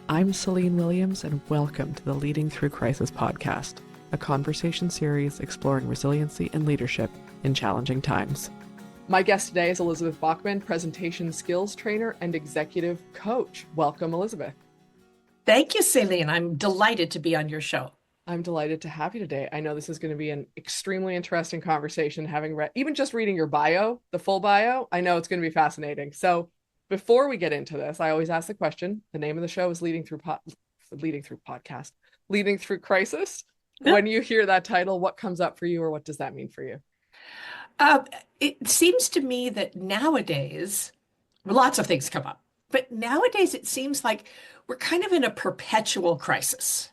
I'm Celine Williams, and welcome to the Leading Through Crisis podcast, a conversation series exploring resiliency and leadership in challenging times. My guest today is Elizabeth Bachman, presentation skills trainer and executive coach. Welcome, Elizabeth. Thank you, Celine. I'm delighted to be on your show. I'm delighted to have you today. I know this is going to be an extremely interesting conversation, having read, even just reading your bio, the full bio, I know it's going to be fascinating. So before we get into this, I always ask the question. The name of the show is Leading Through Podcast, Leading Through Crisis. When you hear that title, what comes up for you, or what does that mean for you? It seems to me that nowadays, lots of things come up, but nowadays it seems like we're kind of in a perpetual crisis.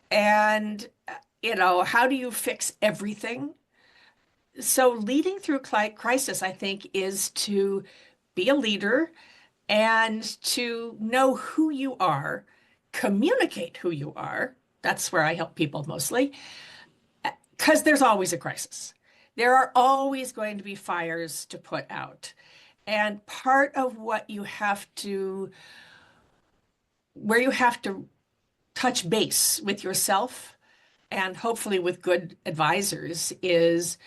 And, how do you fix everything? So leading through crisis, I think, is to be a leader and to know who you are, communicate who you are. That's where I help people mostly, because there's always a crisis. There are always going to be fires to put out. And part of where you have to touch base with yourself and hopefully with good advisors is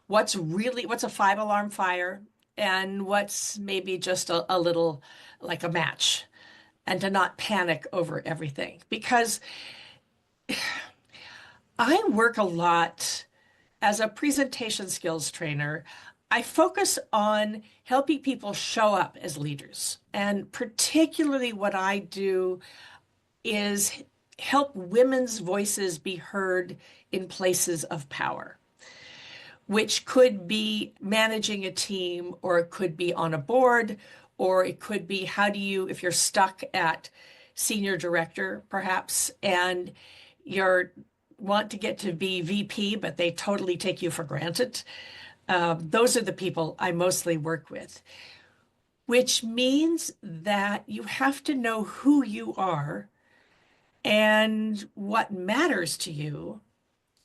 what's a five-alarm fire and what's maybe just a little like a match, and to not panic over everything. Because I work a lot as a presentation skills trainer. I focus on helping people show up as leaders. And particularly what I do is help women's voices be heard in places of power, which could be managing a team, or it could be on a board, or it could be if you're stuck at senior director, perhaps, and you're want to get to be VP, but they totally take you for granted. Those are the people I mostly work with, which means that you have to know who you are and what matters to you,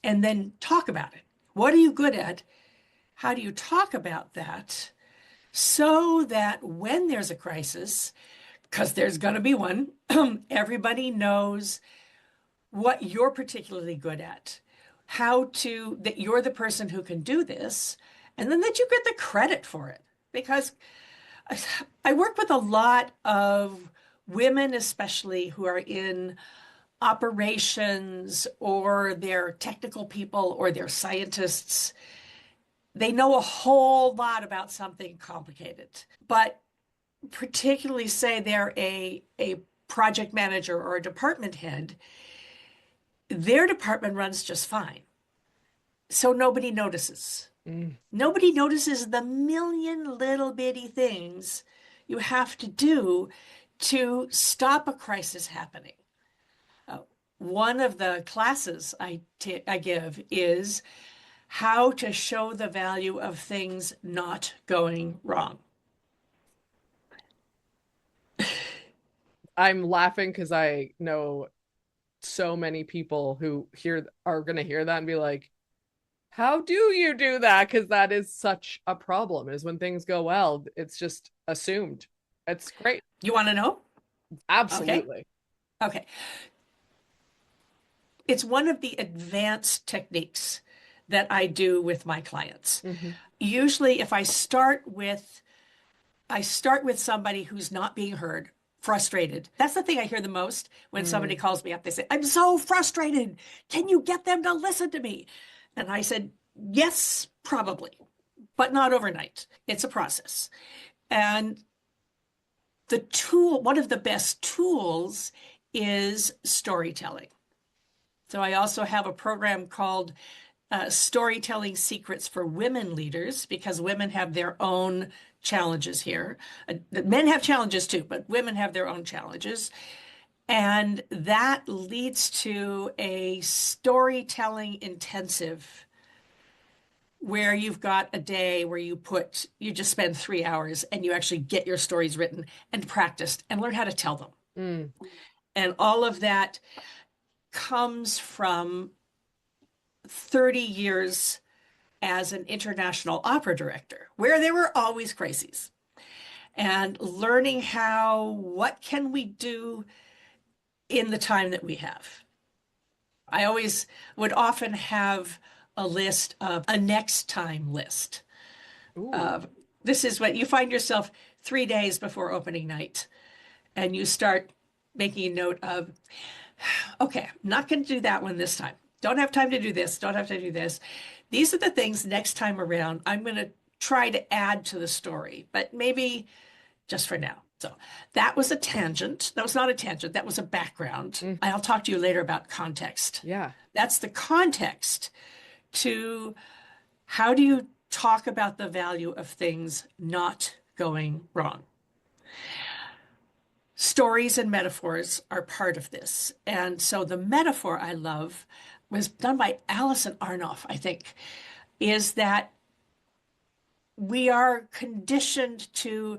and then talk about it. What are you good at? How do you talk about that so that when there's a crisis, because there's going to be one, everybody knows what you're particularly good at, that you're the person who can do this, and then that you get the credit for it. Because I work with a lot of women, especially who are in operations, or they're technical people, or they're scientists. They know a whole lot about something complicated, but particularly say they're a project manager or a department head, their department runs just fine. So nobody notices. Nobody notices the million little bitty things you have to do to stop a crisis happening. One of the classes I give is how to show the value of things not going wrong. I'm laughing because I know so many people who are going to hear that and be like, how do you do that? Because that is such a problem, is when things go well, it's just assumed. It's great. You want to know? Absolutely. Okay. It's one of the advanced techniques that I do with my clients. Mm-hmm. Usually if I start with somebody who's not being heard, frustrated. That's the thing I hear the most when somebody calls me up. They say, I'm so frustrated. Can you get them to listen to me? And I said, yes, probably, but not overnight. It's a process. And one of the best tools is storytelling. So I also have a program called Storytelling Secrets for Women Leaders, because women have their own challenges here. Men have challenges too, but women have their own challenges. And that leads to a storytelling intensive where you've got a day where you just spend 3 hours and you actually get your stories written and practiced and learn how to tell them. And all of that comes from 30 years as an international opera director, where there were always crises, and learning what can we do in the time that we have. I always would often have a list of a next time list Ooh. of this is what you find yourself 3 days before opening night, and you start making a note of, okay, I'm not going to do that one this time. Don't have time to do this. Don't have to do this. These are the things next time around I'm going to try to add to the story, but maybe just for now. So that was a tangent. That was not a tangent. That was a background. Mm, I'll talk to you later about context. yeah. That's the context to how do you talk about the value of things not going wrong. Stories and metaphors are part of this. And so the metaphor I love was done by Alison Arnoff, I think, is that we are conditioned to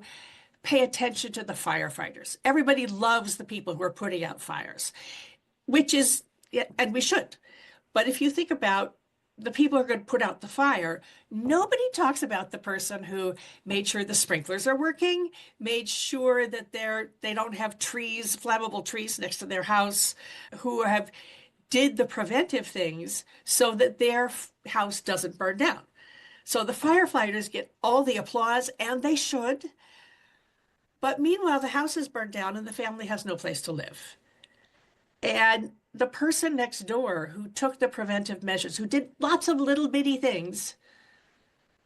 pay attention to the firefighters. Everybody loves the people who are putting out fires, which is, and we should. But if you think about the people who are going to put out the fire, nobody talks about the person who made sure the sprinklers are working, made sure that they don't have trees, flammable trees next to their house, who have did the preventive things so that their house doesn't burn down. So the firefighters get all the applause, and they should. But meanwhile, the house is burned down and the family has no place to live. And the person next door who took the preventive measures, who did lots of little bitty things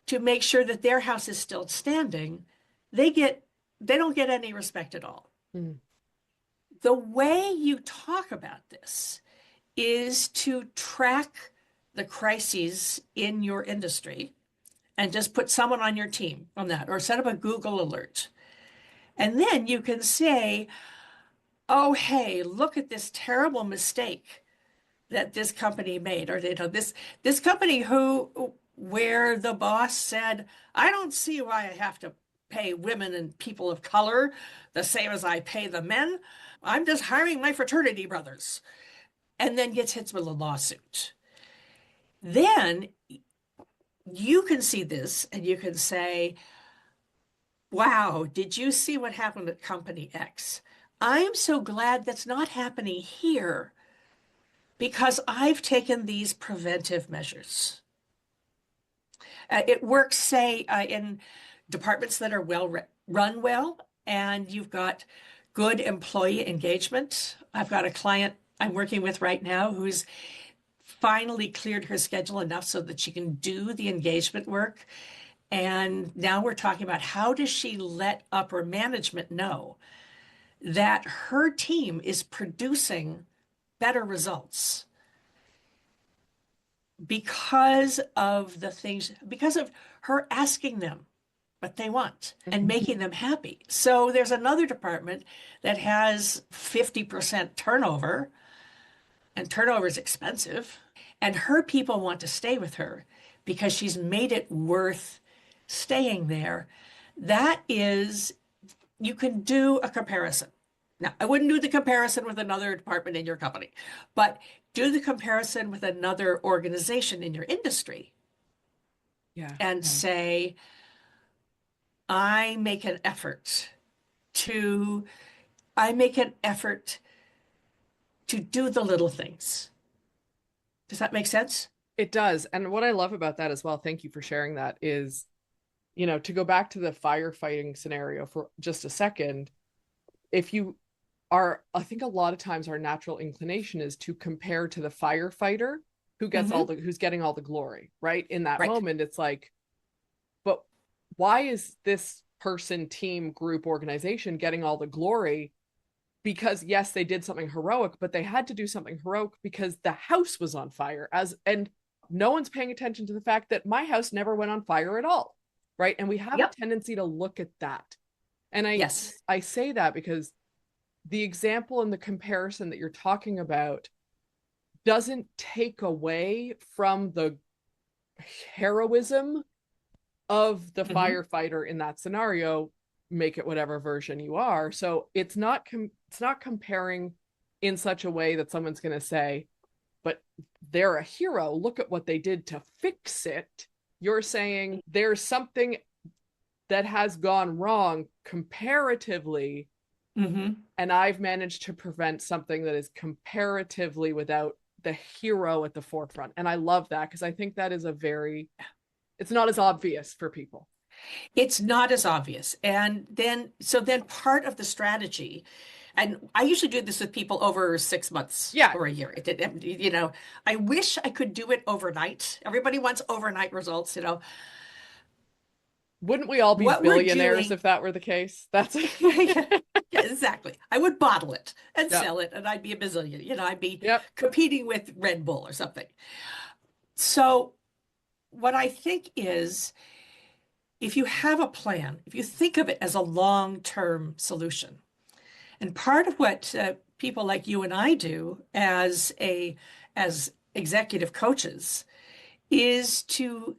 to make sure that their house is still standing, they don't get any respect at all. Mm. The way you talk about this is to track the crises in your industry and just put someone on your team on that, or set up a Google alert. And then you can say, oh, hey, look at this terrible mistake that this company made, or this company where the boss said, I don't see why I have to pay women and people of color the same as I pay the men. I'm just hiring my fraternity brothers. And then gets hit with a lawsuit. Then you can see this and you can say, wow, did you see what happened at company X? I'm so glad that's not happening here because I've taken these preventive measures. It works, say, in departments that are run well, and you've got good employee engagement. I've got a client I'm working with right now who's finally cleared her schedule enough so that she can do the engagement work. And now we're talking about how does she let upper management know that her team is producing better results because of the things, because of her asking them what they want and making them happy. So there's another department that has 50% turnover, and turnover is expensive. And her people want to stay with her because she's made it worth staying there. That is, you can do a comparison. Now, I wouldn't do the comparison with another department in your company, but do the comparison with another organization in your industry Yeah. and say, I make an effort to, I make an effort to do the little things. Does that make sense? It does. And what I love about that as well, thank you for sharing that, is, to go back to the firefighting scenario for just a second, if you I think a lot of times our natural inclination is to compare to the firefighter who gets who's getting all the glory, right? In that Right. moment, it's like, but why is this person, team, group, organization getting all the glory? Because yes, they did something heroic, but they had to do something heroic because the house was on fire, and no one's paying attention to the fact that my house never went on fire at all, right? And we have a Yep. tendency to look at that. And Yes. I say that because the example and the comparison that you're talking about doesn't take away from the heroism of the Mhm. firefighter in that scenario. Make it whatever version you are. So it's not comparing in such a way that someone's going to say, but they're a hero, look at what they did to fix it. You're saying there's something that has gone wrong comparatively, Mm-hmm. And I've managed to prevent something that is comparatively without the hero at the forefront. And I love that because I think that is it's not as obvious for people. It's not as obvious. So then part of the strategy, and I usually do this with people over 6 months Yeah. or a year. I wish I could do it overnight. Everybody wants overnight results. Wouldn't we all be What we're billionaires doing, if that were the case? That's yeah, yeah, exactly. I would bottle it and Yep. sell it, and I'd be a bazillion. I'd be Yep. competing with Red Bull or something. So what I think is, if you have a plan, if you think of it as a long-term solution, and part of what people like you and I do as executive coaches is to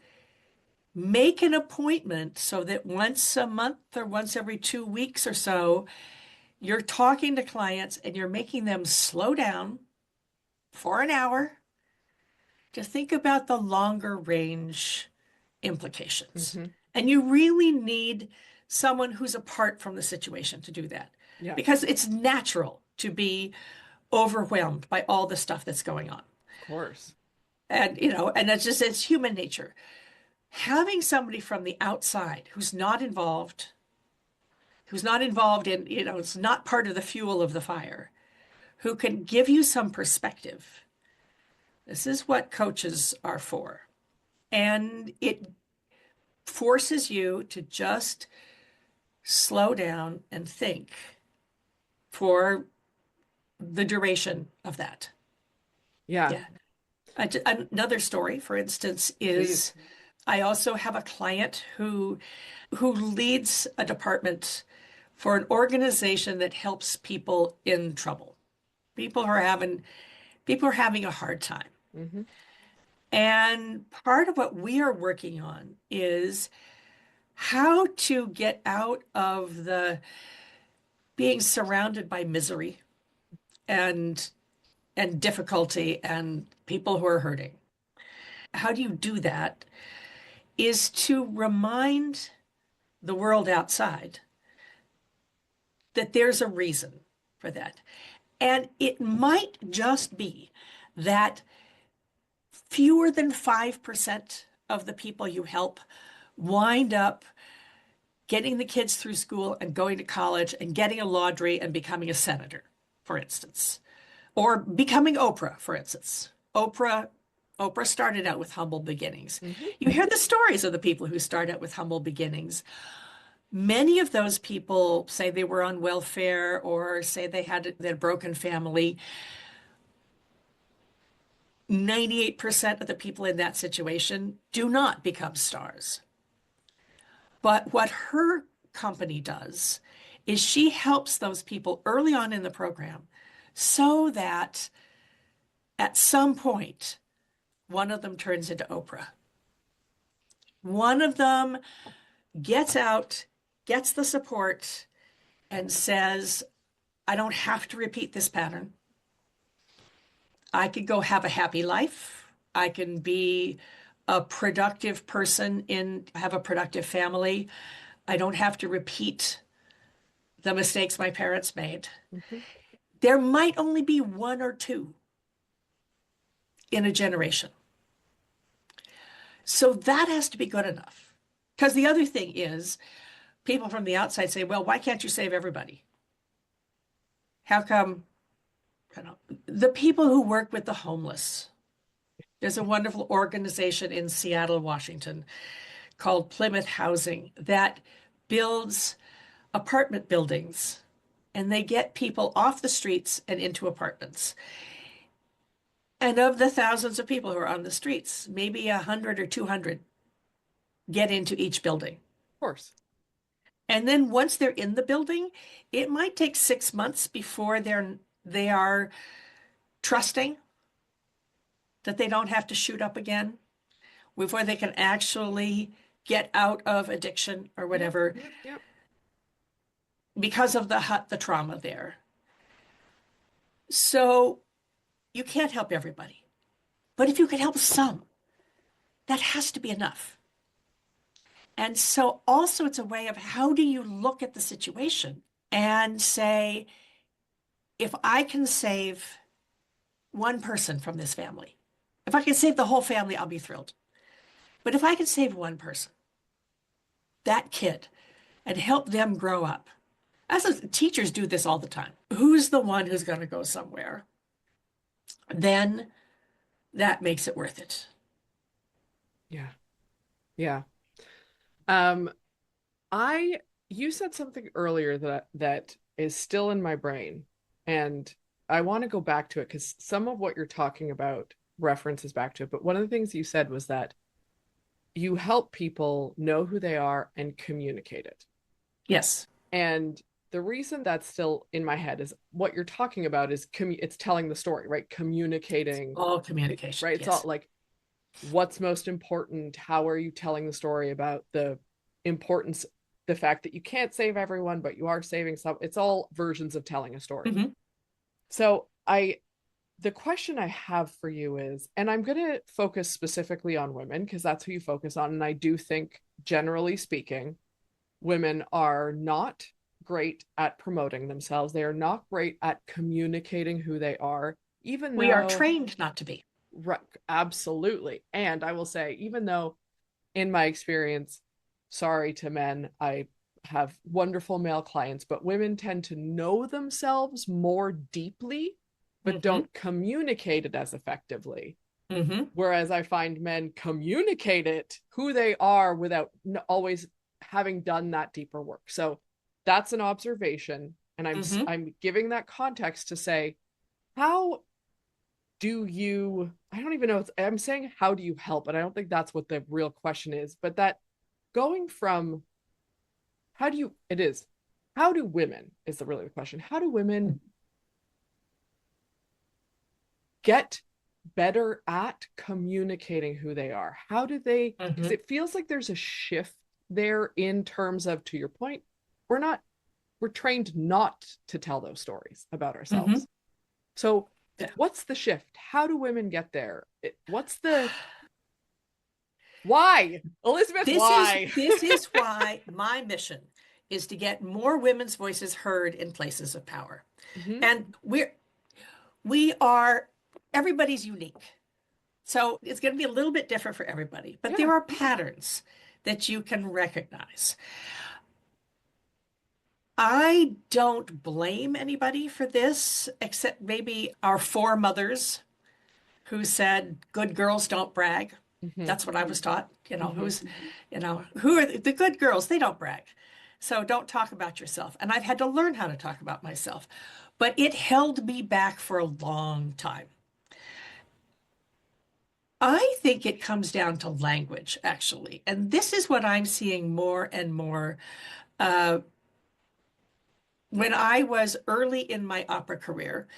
make an appointment so that once a month or once every 2 weeks or so, you're talking to clients and you're making them slow down for an hour to think about the longer range implications. Hmm. And you really need someone who's apart from the situation to do that Yeah, because it's natural to be overwhelmed by all the stuff that's going on. of course. And it's human nature. Having somebody from the outside who's not involved in, it's not part of the fuel of the fire, who can give you some perspective. This is what coaches are for. And it forces you to just slow down and think for the duration of that. Yeah, Yeah. Another story, for instance, please. is I also have a client who leads a department for an organization that helps people in trouble. People who are having people are having a hard time. Hmm. And part of what we are working on is how to get out of the being surrounded by misery and and difficulty and people who are hurting. How do you do that is to remind the world outside that there's a reason for that. And it might just be that fewer than 5% of the people you help wind up getting the kids through school and going to college and getting a law degree and becoming a senator, for instance, or becoming Oprah, for instance. Oprah started out with humble beginnings. Hmm. You hear the stories of the people who start out with humble beginnings. Many of those people say they were on welfare or say they had a broken family. 98% of the people in that situation do not become stars. But what her company does is she helps those people early on in the program so that at some point, one of them turns into Oprah. One of them gets out, gets the support, and says, I don't have to repeat this pattern. I could go have a happy life. I can be a productive person have a productive family. I don't have to repeat the mistakes my parents made. Hmm. There might only be one or two in a generation. So that has to be good enough. Because the other thing is, people from the outside say, well, why can't you save everybody? How come, the people who work with the homeless? There's a wonderful organization in Seattle, Washington called Plymouth Housing that builds apartment buildings and they get people off the streets and into apartments. And of the thousands of people who are on the streets, maybe 100 or 200 get into each building. Of course. And then once they're in the building, it might take 6 months before they are trusting that they don't have to shoot up again, before they can actually get out of addiction or Yep. whatever Yep. Yep. because of the trauma there. So you can't help everybody. But if you can help some, that has to be enough. And so also it's a way of how do you look at the situation? and say, if I can save one person from this family, if I can save the whole family, I'll be thrilled. But if I can save one person, that kid, and help them grow up, teachers do this all the time. Who's the one who's going to go somewhere? Then that makes it worth it. Yeah. Yeah. Um, I you said something earlier that is still in my brain, and I want to go back to it because some of what you're talking about references back to it. But one of the things you said was that you help people know who they are and communicate it. Yes. And the reason that's still in my head is what you're talking about is it's telling the story, right? Communicating, All communication. right? It's all Yes. like what's most important, how are you telling the story about the importance, the fact that you can't save everyone but you are saving some. It's all versions of telling a story. Hmm. So I the question I have for you is, and I'm going to focus specifically on women because that's who you focus on, and I do think generally speaking women are not great at promoting themselves. They are not great at communicating who they are, even We are though trained not to be. absolutely. And I will say, even though in my experience, sorry to men, I have wonderful male clients, but women tend to know themselves more deeply, but Hmm. don't communicate it as effectively. Hmm. Whereas I find men communicate it who they are without always having done that deeper work. So that's an observation. And Hmm. I'm giving that context to say, how do you, I don't even know, I'm saying how do you help, but I don't think that's what the real question is. But that going from how do you, it is, how do women is the really the question. How do women get better at communicating who they are? How do they, because Hmm. it feels like there's a shift there in terms of, to your point, we're not, we're trained not to tell those stories about Hmm. ourselves. So Yeah. what's the shift? How do women get there? What's the, why? Elizabeth, why? This is why my mission is to get more women's voices heard in places of power. Mm-hmm. And we are everybody's unique. So it's going to be a little bit different for everybody, but Yeah. there are patterns that you can recognize. I don't blame anybody for this, except maybe our foremothers who said, good girls don't brag. Mm-hmm. That's what I was taught. Mm-hmm. Who are the good girls? They don't brag. So don't talk about yourself. And I've had to learn how to talk about myself, but it held me back for a long time. I think it comes down to language, actually. And this is what I'm seeing more and more. Uh, when I was early in my opera career,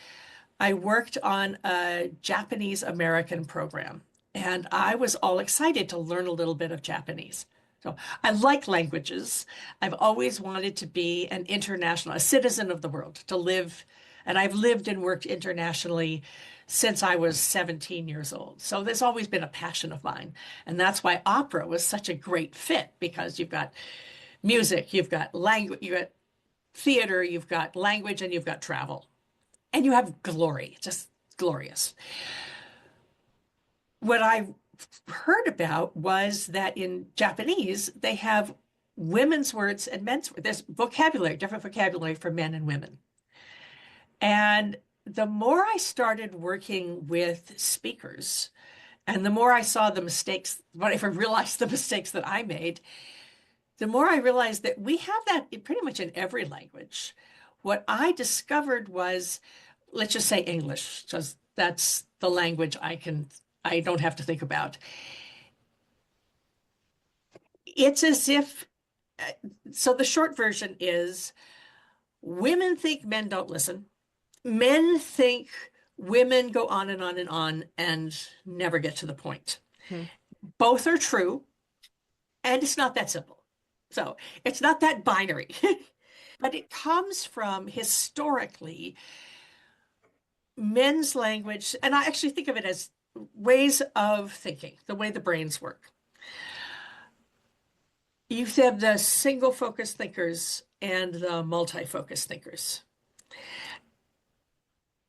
I worked on a Japanese American program, and I was all excited to learn a little bit of Japanese. So I like languages. I've always wanted to be an international, a citizen of the world, to live, and I've lived and worked internationally since I was 17 years old. So there's always been a passion of mine. And that's why opera was such a great fit because you've got music, you've got language, you've got theater, you've got language, and you've got travel and you have glory, just glorious. What I heard about was that in Japanese, they have women's words and men's words. There's vocabulary, different vocabulary for men and women. And the more I started working with speakers, and the more I saw the mistakes, when I realized the mistakes that I made, the more I realized that we have that pretty much in every language. What I discovered was, let's just say English, because that's the language I don't have to think about. It's as if, so the short version is women think men don't listen. Men think women go on and on and on and never get to the point. Mm-hmm. Both are true, and it's not that simple. So it's not that binary, but it comes from historically men's language, and I actually think of it as ways of thinking, the way the brains work. You have the single focus thinkers and the multi-focus thinkers.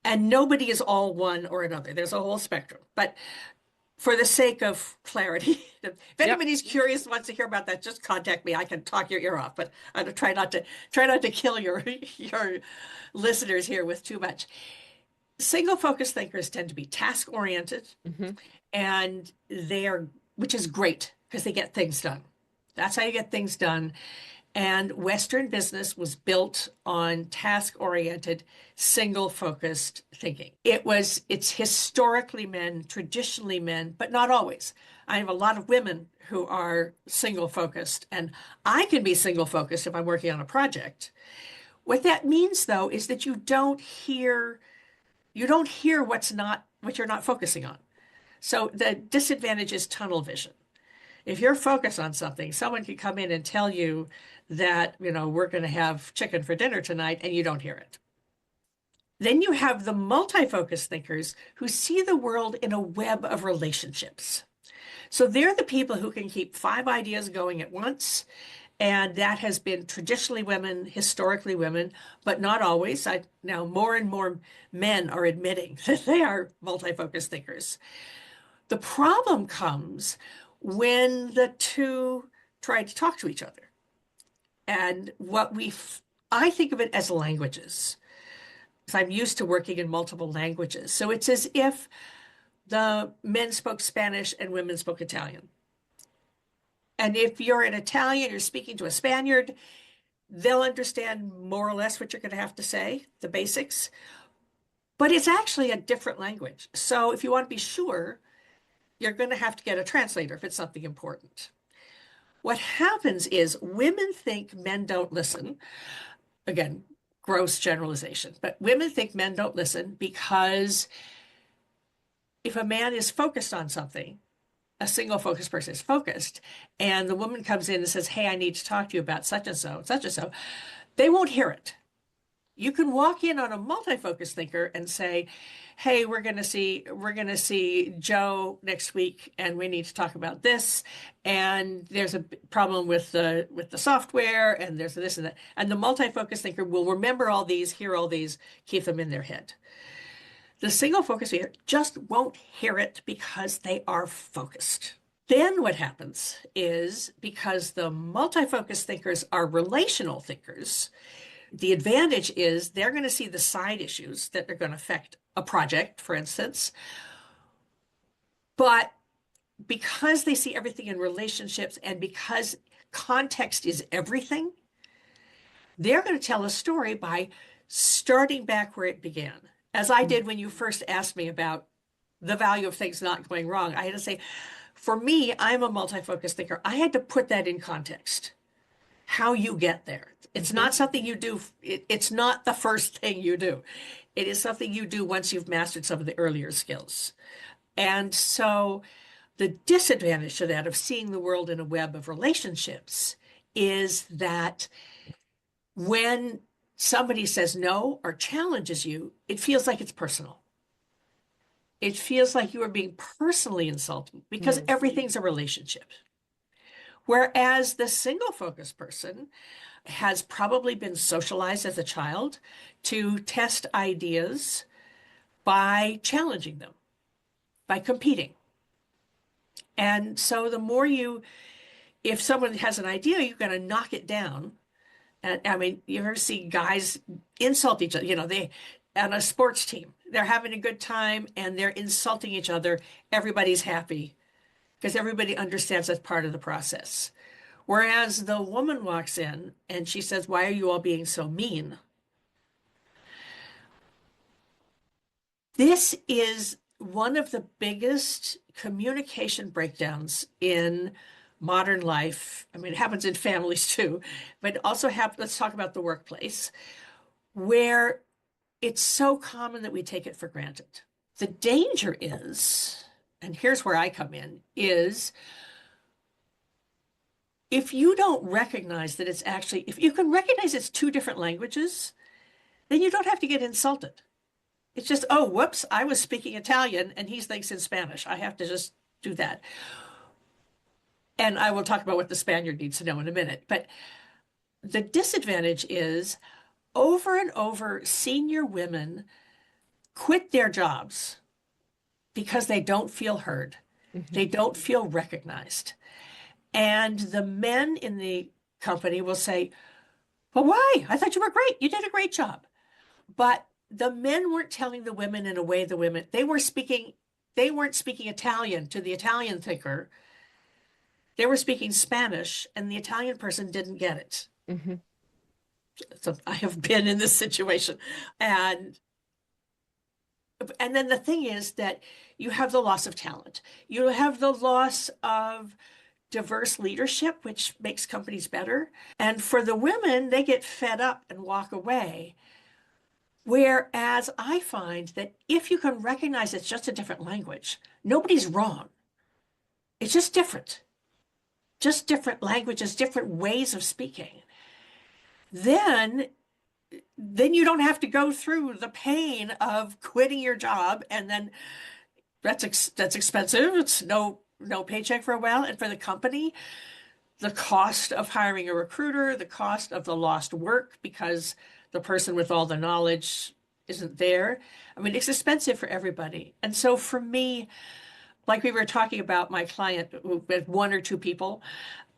And nobody is all one or another. There's a whole spectrum. But for the sake of clarity, if Yep. anybody's curious and wants to hear about that, just contact me. I can talk your ear off, but I'm gonna try not to kill your listeners here with too much. Single focus thinkers tend to be task oriented, Hmm. and which is great because they get things done. That's how you get things done. And Western business was built on task-oriented, single-focused thinking. It's historically men, traditionally men, but not always. I have a lot of women who are single-focused, and I can be single-focused if I'm working on a project. What that means, though, is that you don't hear what you're not focusing on. So the disadvantage is tunnel vision. If you're focused on something, someone can come in and tell you that, we're going to have chicken for dinner tonight, and you don't hear it. Then you have the multi-focus thinkers who see the world in a web of relationships. So they're the people who can keep 5 ideas going at once. And that has been traditionally women, historically women, but not always. Now more and more men are admitting that they are multi-focus thinkers. The problem comes when the two try to talk to each other. And I think of it as languages. So I'm used to working in multiple languages. So it's as if the men spoke Spanish and women spoke Italian. And if you're an Italian, you're speaking to a Spaniard, they'll understand more or less what you're going to have to say, the basics. But it's actually a different language. So if you want to be sure, you're going to have to get a translator if it's something important. What happens is women think men don't listen. Again, gross generalization, but women think men don't listen because if a man is focused on something, a single focused person is focused, and the woman comes in and says, "Hey, I need to talk to you about such and so," they won't hear it. You can walk in on a multi-focus thinker and say, "Hey, we're going to see Joe next week, and we need to talk about this. And there's a problem with the software, and there's this and that." And the multi-focus thinker will remember all these, hear all these, keep them in their head. The single focus thinker just won't hear it because they are focused. Then what happens is because the multi-focus thinkers are relational thinkers, the advantage is they're going to see the side issues that are going to affect a project, for instance. But because they see everything in relationships and because context is everything, they're going to tell a story by starting back where it began. As I did when you first asked me about the value of things not going wrong, I had to say, for me, I'm a multi-focus thinker. I had to put that in context. How you get there. It's Hmm. not something you do. It's not the first thing you do. It is something you do once you've mastered some of the earlier skills. And so the disadvantage to that of seeing the world in a web of relationships is that when somebody says no or challenges you, it feels like it's personal. It feels like you are being personally insulted because Mm. everything's a relationship. Whereas the single focus person has probably been socialized as a child to test ideas by challenging them, by competing. And so if someone has an idea, you're going to knock it down. And I mean, you ever see guys insult each other? On a sports team, they're having a good time and they're insulting each other. Everybody's happy because everybody understands that's part of the process. Whereas the woman walks in and she says, "Why are you all being so mean?" This is one of the biggest communication breakdowns in modern life. I mean, it happens in families too, but let's talk about the workplace, where it's so common that we take it for granted. The danger is, and here's where I come in, is if you don't recognize that if you can recognize it's two different languages, then you don't have to get insulted. It's just, oh, whoops, I was speaking Italian and he thinks in Spanish. I have to just do that. And I will talk about what the Spaniard needs to know in a minute. But the disadvantage is over and over, senior women quit their jobs because they don't feel heard. Hmm. They don't feel recognized. And the men in the company will say, well, why? I thought you were great. You did a great job. But the men weren't telling the women in a way the women, they weren't speaking Italian to the Italian thinker. They were speaking Spanish, and the Italian person didn't get it. Hmm. So I have been in this situation. And and then the thing is that you have the loss of talent. You have the loss of diverse leadership, which makes companies better. And for the women, they get fed up and walk away. Whereas I find that if you can recognize it's just a different language, nobody's wrong. It's just different languages, different ways of speaking. Then then you don't have to go through the pain of quitting your job, and then that's expensive. It's no paycheck for a while, and for the company, the cost of hiring a recruiter, the cost of the lost work because the person with all the knowledge isn't there. I mean, it's expensive for everybody. And so for me, like we were talking about my client with one or two people,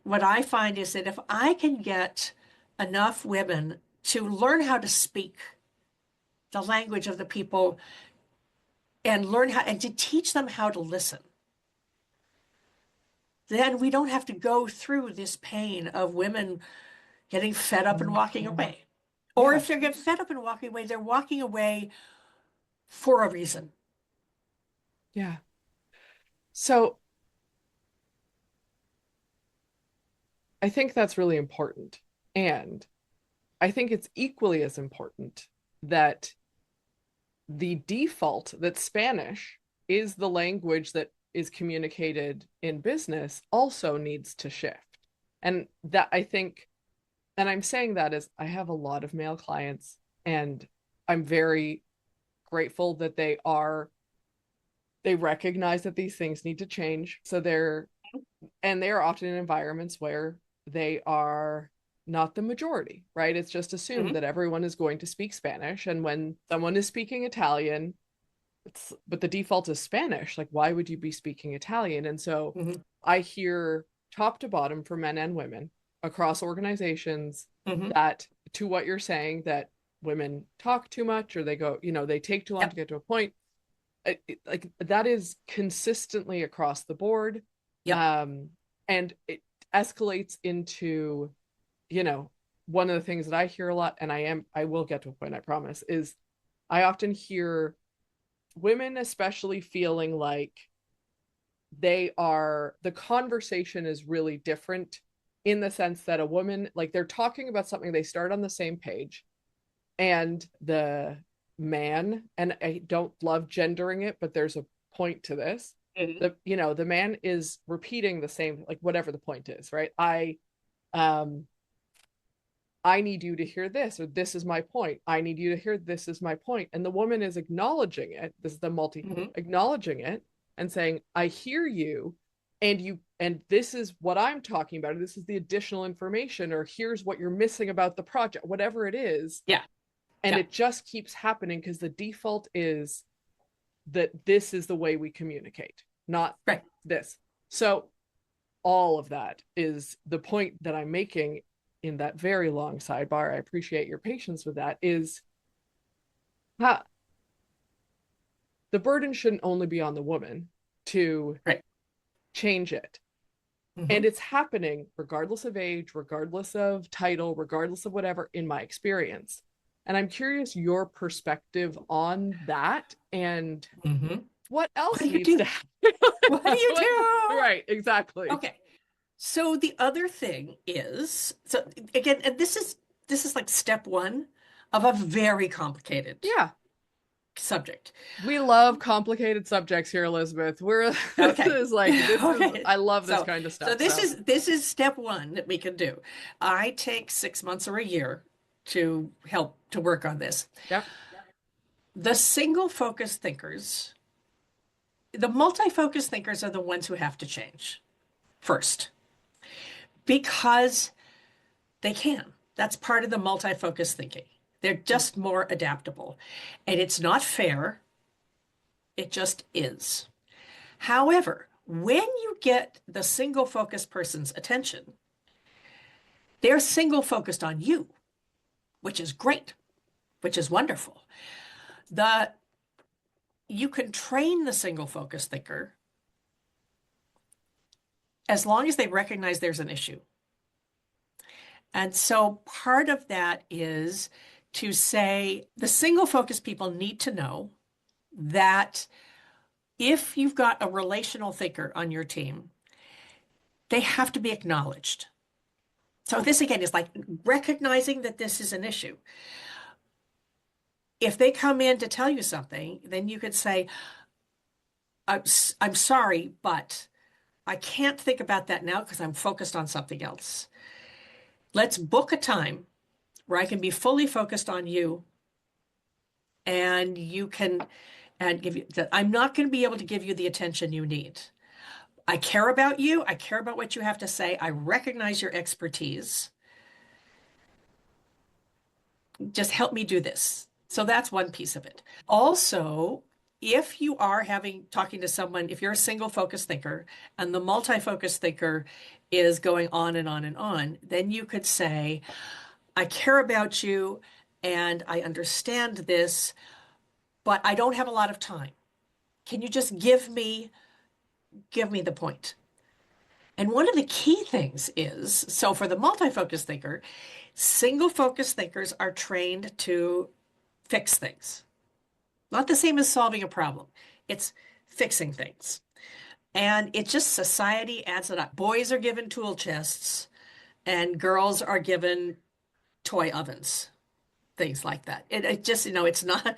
what I find is that if I can get enough women to learn how to speak the language of the people and learn how and to teach them how to listen, then we don't have to go through this pain of women getting fed up and walking away. Or Yeah. if they're getting fed up and walking away, they're walking away for a reason. Yeah. So I think that's really important. And I think it's equally as important that the default that Spanish is the language that is communicated in business also needs to shift. And that I think, and I'm saying that as I have a lot of male clients, and I'm very grateful that they recognize that these things need to change. So they are often in environments where they are not the majority, right? It's just assumed Mhm. that everyone is going to speak Spanish. And when someone is speaking Italian, but the default is Spanish. Like, why would you be speaking Italian? And so Mhm. I hear top to bottom for men and women across organizations Mhm. that to what you're saying, that women talk too much or they go, they take too long to Yep. get to a point. Like that is consistently across the board. Yep. Um, and it escalates into, you know, one of the things that I hear a lot, and I will get to a point, I promise, is I often hear women especially feeling like the conversation is really different in the sense that a woman, like they're talking about something, they start on the same page, and the man, and I don't love gendering it, but there's a point to this. Mhm. The man is repeating the same, like whatever the point is, right? Um I need you to hear this, or this is my point. I need you to hear this is my point. And the woman is acknowledging it. This is the multi Mhm. acknowledging it and saying, I hear you, and this is what I'm talking about. This is the additional information, or here's what you're missing about the project, whatever it is. Yeah. And Yeah. it just keeps happening because the default is that this is the way we communicate, not Right. this. So all of that is the point that I'm making in that very long sidebar. I appreciate your patience with that. Is ha, the burden shouldn't only be on the woman to Right. change it. And Mhm. it's happening regardless of age, regardless of title, regardless of whatever, in my experience. And I'm curious your perspective on that and Mhm. what What else do you needs to do? happen. What do you do? Right, exactly. Okay. So the other thing is, so again, and this is like step one of a very complicated Yeah. subject. We love complicated subjects here, Elizabeth. Okay. This is Okay. I love this So kind of so stuff. this So is this is step one that we can do. I take 6 months or a year to help to work on this. yeah. The single focus thinkers, the multi-focus thinkers are the ones who have to change first. Because they can. That's part of the multi-focus thinking. They're just more adaptable. And it's not fair. It just is. However, when you get the single focused person's attention, they're single focused on you, which is great, which is wonderful. The You can train the single focused thinker as long as they recognize there's an issue. And so part of that is to say the single focused people need to know that if you've got a relational thinker on your team, they have to be acknowledged. So this again is like recognizing that this is an issue. If they come in to tell you something, then you could say, I'm sorry, but I can't think about that now because I'm focused on something else. Let's book a time where I can be fully focused on you and you can and give you that I'm not going to be able to give you the attention you need. I care about you. I care about what you have to say. I recognize your expertise. Just help me do this. So that's one piece of it. Also, if you are talking to someone, if you're a single focus thinker and the multi-focus thinker is going on and on and on, then you could say, I care about you and I understand this, but I don't have a lot of time. Can you just give me the point? And one of the key things is, so for the multi-focus thinker, single focus thinkers are trained to fix things. Not the same as solving a problem. It's fixing things. And it's just society adds it up. Boys are given tool chests and girls are given toy ovens, things like that. It just, it's not,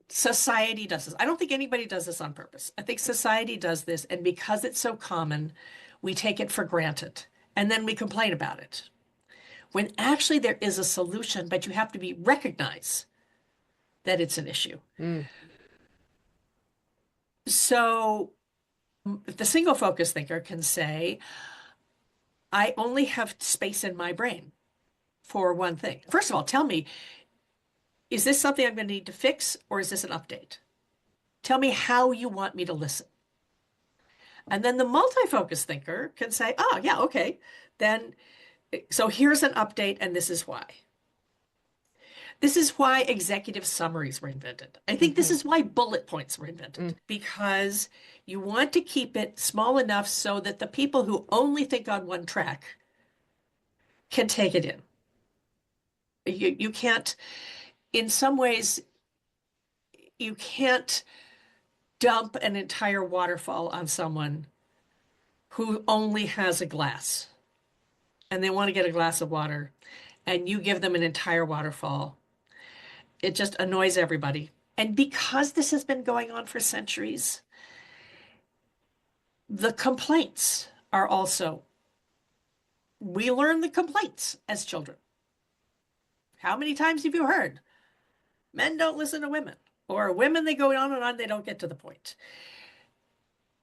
society does this. I don't think anybody does this on purpose. I think society does this. And because it's so common, we take it for granted. And then we complain about it. When actually there is a solution, but you have to recognize that it's an issue. So if the single focus thinker can say, I only have space in my brain for one thing. First of all, tell me, is this something I'm going to need to fix or is this an update? Tell me how you want me to listen. And then the multi-focus thinker can say, oh, yeah, okay. Then, so here's an update and this is why. This is why executive summaries were invented. I think this is why bullet points were invented, because you want to keep it small enough so that the people who only think on one track can take it in. You can't, in some ways, you can't dump an entire waterfall on someone who only has a glass and they want to get a glass of water and you give them an entire waterfall. It just annoys everybody. And because this has been going on for centuries, the complaints are also, we learn the complaints as children. How many times have you heard? Men don't listen to women, or women, they go on and on, they don't get to the point.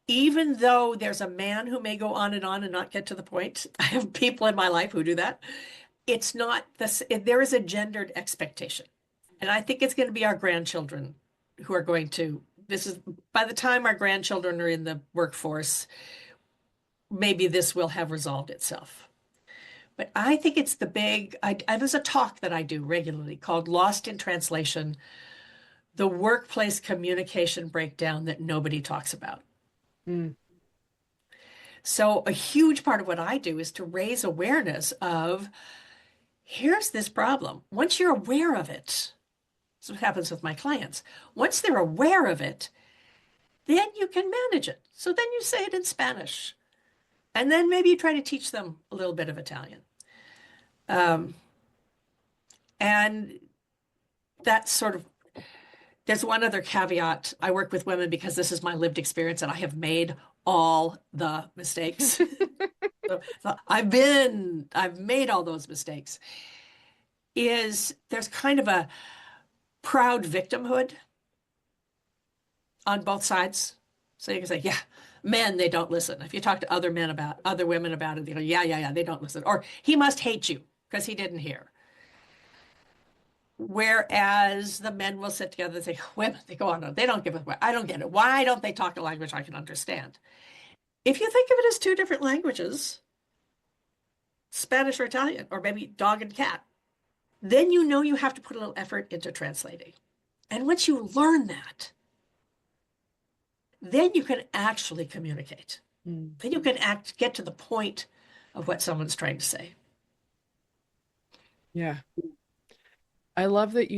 Even though there's a man who may go on and not get to the point, I have people in my life who do that. It's not this, there is a gendered expectation. And I think it's going to be our grandchildren who are going to, by the time our grandchildren are in the workforce, maybe this will have resolved itself. But I think it's there's a talk that I do regularly called Lost in Translation, the workplace communication breakdown that nobody talks about. So a huge part of what I do is to raise awareness of, here's this problem. Once you're aware of it, that's what happens with my clients. Once they're aware of it, then you can manage it. So then you say it in Spanish. And then maybe you try to teach them a little bit of Italian. And that's sort of, there's one other caveat. I work with women because this is my lived experience and I have made all the mistakes. So I've made all those mistakes. There's kind of a proud victimhood on both sides. So you can say, yeah, Men, they don't listen. If you talk to other men about other women about it, they go, yeah, yeah, yeah, they don't listen. Or he must hate you because he didn't hear. Whereas the men will sit together and say, women, they go on, no, they don't give a, I don't get it. Why don't they talk a language I can understand? If you think of it as two different languages, Spanish or Italian, or maybe dog and cat, then you know you have to put a little effort into translating. And once you learn that, then you can actually communicate. Mm. Then you can get to the point of what someone's trying to say. Yeah. I love that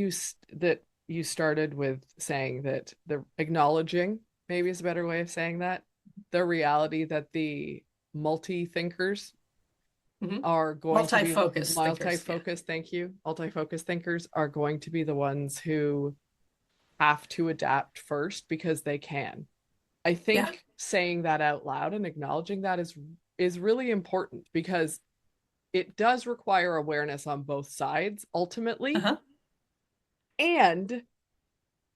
that you started with saying that the acknowledging, maybe is a better way of saying that, the reality that the multi-thinkers Mm-hmm. are going to be Multi-focus thinkers. Yeah. multi-focused, thank you. Multi-focused thinkers are going to be the ones who have to adapt first because they can. I Yeah. think saying that out loud and acknowledging that is really important because it does require awareness on both sides ultimately. Uh-huh. And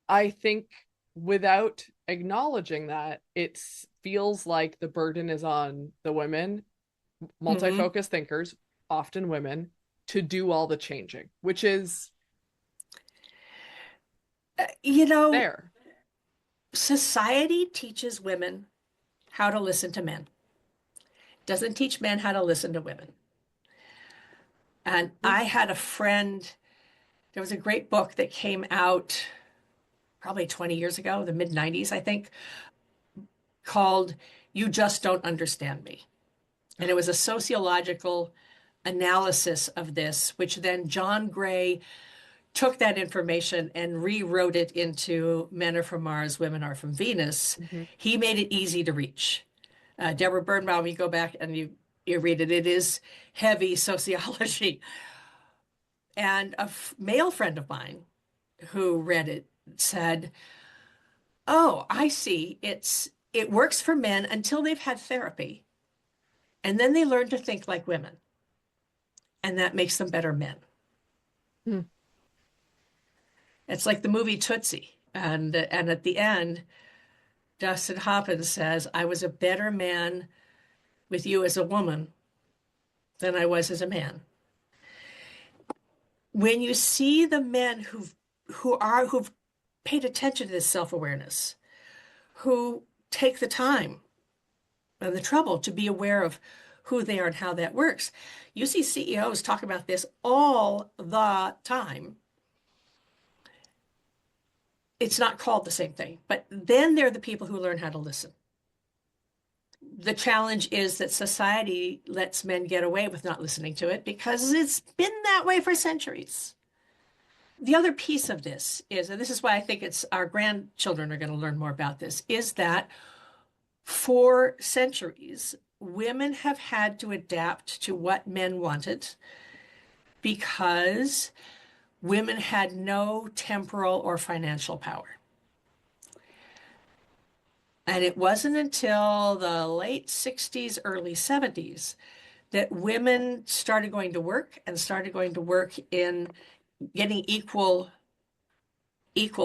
I think without acknowledging that, it feels like the burden is on the women, Mm-hmm. multi-focused thinkers, often women, to do all the changing, which is You know, there. society teaches women how to listen to men. Doesn't teach men how to listen to women. And Mm, I had a friend, there was a great book that came out probably 20 years ago, the mid 90s, I think, called You Just Don't Understand Me. And it was a sociological analysis of this, which then John Gray took that information and rewrote it into Men Are From Mars, Women Are From Venus. mhm. He made it easy to reach. Deborah Birnbaum, you go back and you read it, it is heavy sociology. And a male friend of mine who read it said, "Oh, I see. It works for men until they've had therapy, and then they learn to think like women, and that makes them better men." Mm. It's like the movie Tootsie, and at the end, Dustin Hoffman says, "I was a better man with you as a woman than I was as a man." When you see the men who've paid attention to this self-awareness, who take the time and the trouble to be aware of who they are and how that works. You see CEOs talk about this all the time. It's not called the same thing, but then they're the people who learn how to listen. The challenge is that society lets men get away with not listening to it because it's been that way for centuries. The other piece of this is, and this is why I think it's our grandchildren are going to learn more about this, is that for centuries, women have had to adapt to what men wanted because women had no temporal or financial power. And it wasn't until the late 60s, early 70s that women started going to work and started going to work in getting equal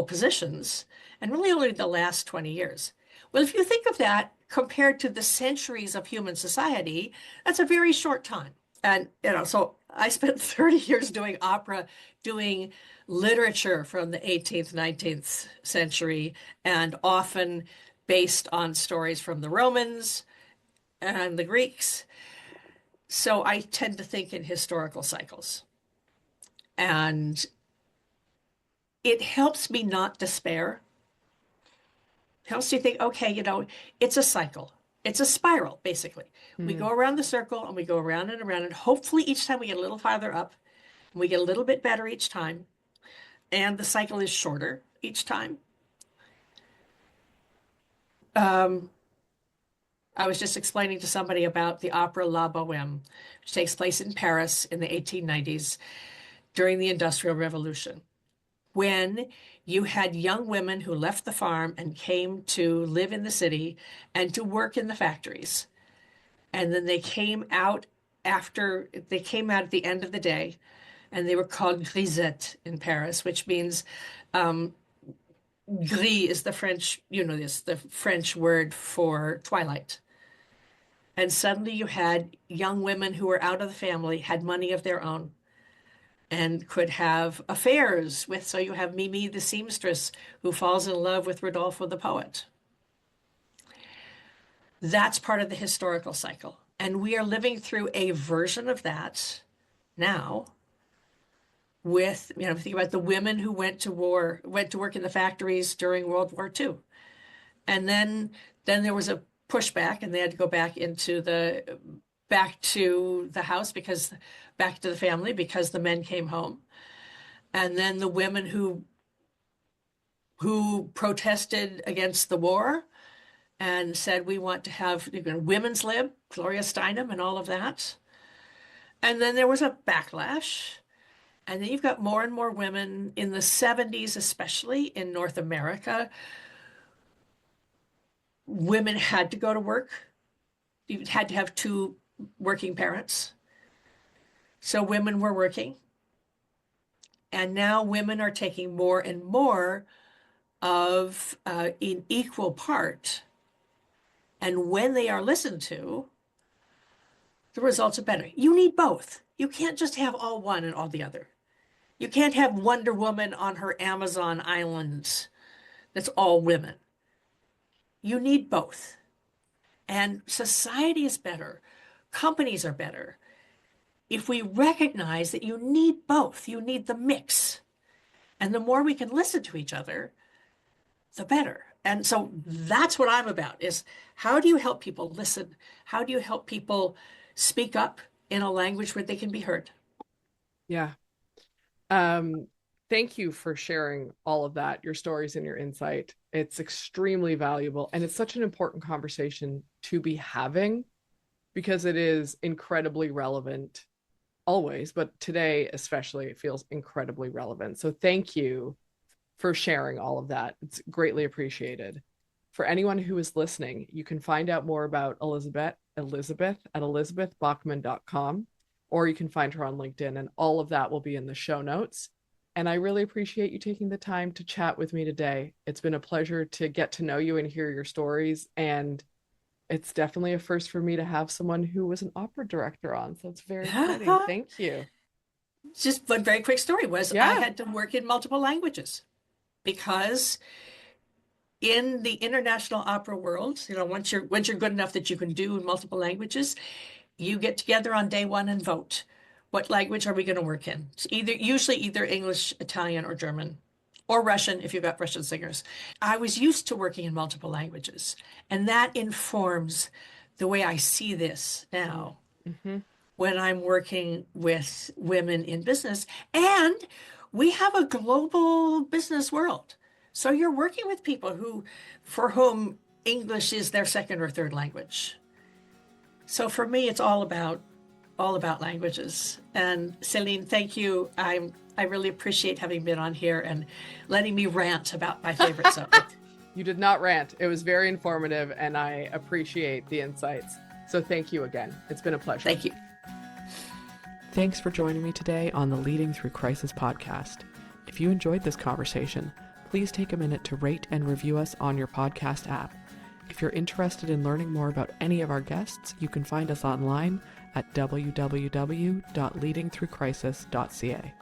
positions, and really only the last 20 years. Well, if you think of that compared to the centuries of human society, that's a very short time. And, so I spent 30 years doing opera, doing literature from the 18th, 19th century, and often based on stories from the Romans and the Greeks. So I tend to think in historical cycles. And it helps me not despair. Helps you think, okay, it's a cycle. It's a spiral, basically. We Mm. go around the circle and we go around, and hopefully each time we get a little farther up, and we get a little bit better each time, and the cycle is shorter each time. Um, I was just explaining to somebody about the opera La Boheme, which takes place in Paris in the 1890s during the Industrial Revolution, when you had young women who left the farm and came to live in the city and to work in the factories. And then they came out at the end of the day, and they were called grisettes in Paris, which means Gris is the French, you know this, the French word for twilight. And suddenly you had young women who were out of the family, had money of their own, and could have affairs with. So you have Mimi the seamstress who falls in love with Rodolfo the poet. That's part of the historical cycle. And we are living through a version of that now with, think about the women who went to war, went to work in the factories during World War II. And then there was a pushback and they had to go back to the house because back to the family because the men came home. And then the women who protested against the war and said we want to have women's lib, Gloria Steinem and all of that. And then there was a backlash. And then you've got more and more women in the 70s, especially in North America. Women had to go to work. You had to have two working parents. So women were working. And now women are taking more and more of in equal part. And when they are listened to, the results are better. You need both. You can't just have all one and all the other. You can't have Wonder Woman on her Amazon island that's all women. You need both. And society is better. Companies are better. If we recognize that you need both, you need the mix. And the more we can listen to each other, the better. And so that's what I'm about is how do you help people listen? How do you help people speak up in a language where they can be heard? Yeah. Thank you for sharing all of that, your stories and your insight. It's extremely valuable. And it's such an important conversation to be having because it is incredibly relevant always, but today especially, it feels incredibly relevant. So thank you for sharing all of that. It's greatly appreciated. For anyone who is listening, you can find out more about Elizabeth at elizabethbachman.com, or you can find her on LinkedIn, and all of that will be in the show notes. And I really appreciate you taking the time to chat with me today. It's been a pleasure to get to know you and hear your stories. And it's definitely a first for me to have someone who was an opera director on. So it's very exciting. Thank you. Just one very quick story was I Yeah. had to work in multiple languages because in the international opera world, once you're good enough that you can do multiple languages, you get together on day one and vote. What language are we going to work in? It's usually either English, Italian, or German, or Russian if you've got Russian singers. I was used to working in multiple languages, and that informs the way I see this now Mm-hmm. when I'm working with women in business. And we have a global business world. So you're working with people for whom English is their second or third language. So for me, it's all about languages. And Celine, thank you. I really appreciate having been on here and letting me rant about my favorite subject. You did not rant. It was very informative, and I appreciate the insights. So thank you again. It's been a pleasure. Thank you. Thanks for joining me today on the Leading Through Crisis podcast. If you enjoyed this conversation, please take a minute to rate and review us on your podcast app. If you're interested in learning more about any of our guests, you can find us online at www.leadingthroughcrisis.ca.